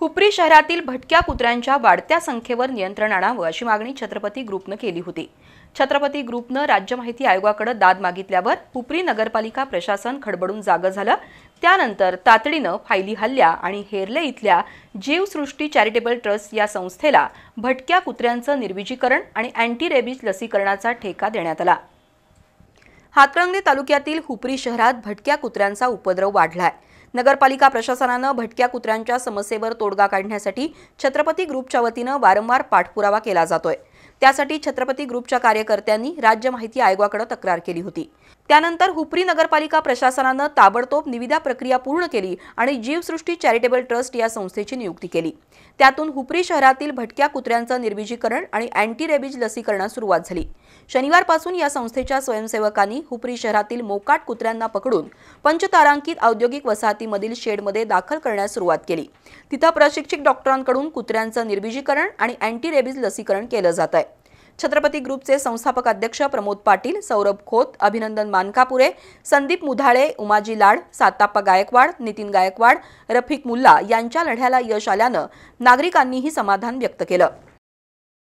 हुपरी शहरातील भटक्या कुत्र्यांच्या वाढत्या संख्येवर नियंत्रण आणावं अशी मागणी छत्रपती ग्रुपनं केली होती। छत्रपती ग्रुपनं राज्य माहिती आयोगाकडे दाद मागितल्यावर हुपरी नगरपालिका प्रशासन खडबडून जागं झालं। त्यानंतर तातडीनं फायली हल्ल्या आणि हेरले इथल्या जीवसृष्टी चॅरिटेबल ट्रस्ट या संस्थेला भटक्या कुत्र्यांचं निर्विजीकरण आणि अँटी रेबीज लसीकरणाचा ठेका देण्यात आला। हातकणंगले तालुक्यातील हुपरी शहरात भटक्या कुत्र्यांचा उपद्रव वाढलाय। नगरपालिका प्रशासनानं भटक्या कुत्र्यांच्या समस्येवर तोडगा काढण्यासाठी छत्रपती ग्रुपच्या वतीनं वारंवार पाठपुरावा केला जातोय। त्यासाठी छत्रपती ग्रुपच्या कार्यकर्त्यांनी राज्य माहिती आयोगाकडे तक्रार केली होती। त्यानंतर हुपरी नगरपालिका प्रशासनानं ताबडतोब निविदा प्रक्रिया पूर्ण केली आणि जीवसृष्टी चॅरिटेबल ट्रस्ट या संस्थेची नियुक्ती केली। त्यातून हुपरी शहरातील भटक्या कुत्र्यांचं निर्विजीकरण आणि अँटी रेबीज लसीकरणास सुरुवात झाली। शनिवारपासून या संस्थेच्या स्वयंसेवकांनी हुपरी शहरातील मोकाट कुत्र्यांना पकडून पंचतारांकित औद्योगिक वसाहतीमधील शेडमध्ये दाखल करण्यास सुरुवात केली। तिथं प्रशिक्षित डॉक्टरांकडून कुत्र्यांचं निर्विजीकरण आणि अँटी रेबीज लसीकरण केलं जात आहे। छत्रपती ग्रुपचे संस्थापक अध्यक्ष प्रमोद पाटील, सौरभ खोत, अभिनंदन मानकापुरे, संदीप मुधाळे, उमाजी लाड, साताप्पा गायकवाड, नितीन गायकवाड, रफिक मुल्ला यांच्या लढ्याला यश आल्यानं नागरिकांनीही समाधान व्यक्त केलं।